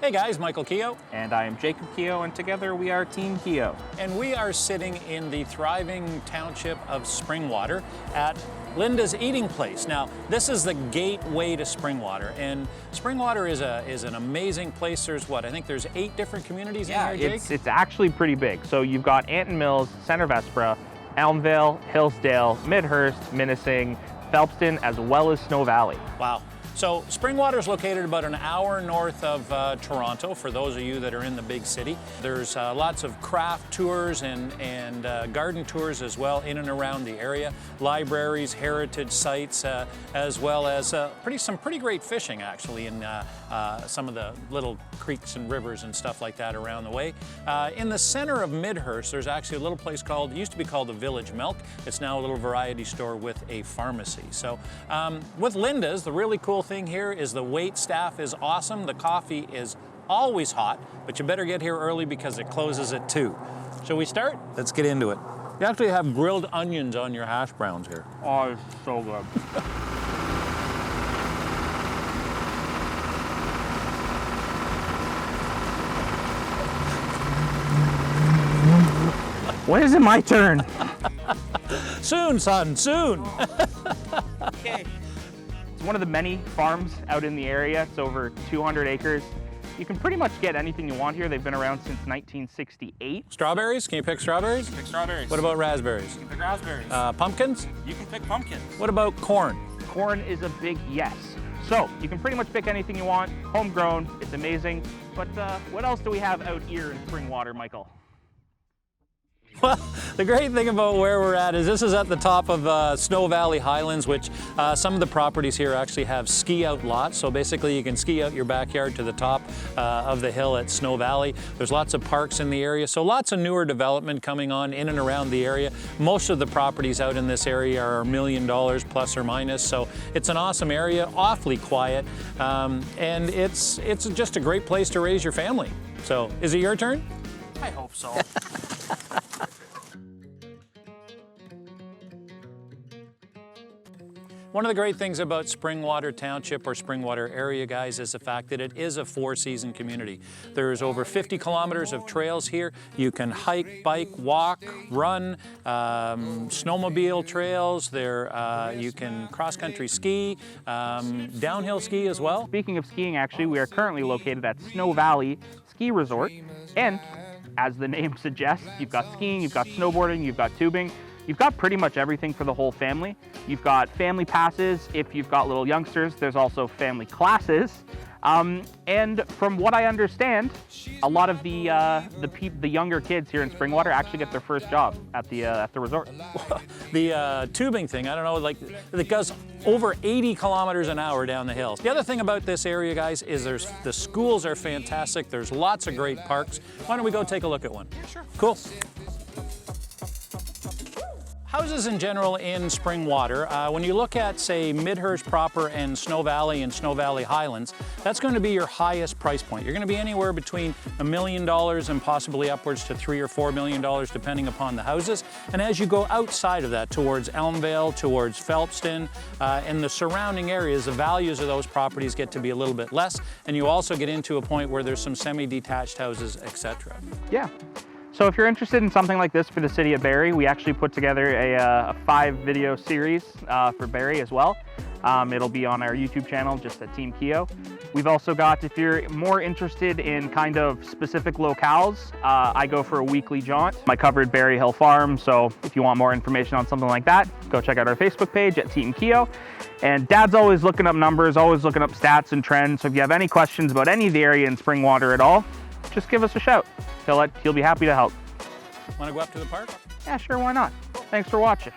Hey guys, Michael Keogh. And I am Jacob Keogh, and together we are Team Keogh. And we are sitting in the thriving township of Springwater at Linda's Eating Place. Now, this is the gateway to Springwater, and Springwater is an amazing place. There's what, I think there's 8 different communities in here, Jake? It's actually pretty big. So you've got Anton Mills, Center Vespra, Elmvale, Hillsdale, Midhurst, Minising, Phelpston, as well as Snow Valley. Wow. So Springwater is located about an hour north of Toronto, for those of you that are in the big city. There's lots of craft tours and garden tours as well in and around the area. Libraries, heritage sites, as well as some pretty great fishing actually in some of the little creeks and rivers and stuff like that around the way. In the center of Midhurst, there's actually a little place called, it used to be called the Village Milk. It's now a little variety store with a pharmacy. So with Linda's, the really cool thing here is the wait staff is awesome. The coffee is always hot, but you better get here early because it closes at 2. Shall we start? Let's get into it. You actually have grilled onions on your hash browns here. Oh, it's so good. When is it my turn? Soon, son, soon. Okay. It's one of the many farms out in the area. It's over 200 acres. You can pretty much get anything you want here. They've been around since 1968. Strawberries? Can you pick strawberries? Pick strawberries. What about raspberries? You can pick raspberries. Pumpkins? You can pick pumpkins. What about corn? Corn is a big yes. So you can pretty much pick anything you want. Homegrown, it's amazing. But what else do we have out here in Springwater, Michael? Well, the great thing about where we're at is this is at the top of Snow Valley Highlands, which some of the properties here actually have ski out lots. So basically you can ski out your backyard to the top of the hill at Snow Valley. There's lots of parks in the area, so lots of newer development coming on in and around the area. Most of the properties out in this area are $1 million plus or minus, so it's an awesome area, awfully quiet, and it's just a great place to raise your family. So is it your turn? I hope so. One of the great things about Springwater Township or Springwater area, guys, is the fact that it is a 4-season community. There's over 50 kilometers of trails here. You can hike, bike, walk, run, snowmobile trails. You can cross-country ski, downhill ski as well. Speaking of skiing, actually, we are currently located at Snow Valley Ski Resort. And as the name suggests, you've got skiing, you've got snowboarding, you've got tubing. You've got pretty much everything for the whole family. You've got family passes. If you've got little youngsters, there's also family classes. And from what I understand, a lot of the younger kids here in Springwater actually get their first job at the resort. The tubing thing, I don't know, like it goes over 80 kilometers an hour down the hills. The other thing about this area, guys, is the schools are fantastic. There's lots of great parks. Why don't we go take a look at one? Sure. Cool. Houses in general in Springwater, when you look at, say, Midhurst proper and Snow Valley Highlands, that's going to be your highest price point. You're going to be anywhere between $1 million and possibly upwards to $3 or $4 million, depending upon the houses. And as you go outside of that, towards Elmvale, towards Phelpston, and the surrounding areas, the values of those properties get to be a little bit less. And you also get into a point where there's some semi-detached houses, etc. Yeah. So if you're interested in something like this for the city of Barrie, we actually put together a 5-video series for Barrie as well. It'll be on our YouTube channel, just at Team Keogh. We've also got, if you're more interested in kind of specific locales, I go for a weekly jaunt. I covered Barrie Hill Farm, so if you want more information on something like that, go check out our Facebook page at Team Keogh. And Dad's always looking up numbers, always looking up stats and trends, so if you have any questions about any of the area in Springwater at all, just give us a shout. He'll be happy to help. Want to go up to the park? Yeah, sure, why not? Thanks for watching.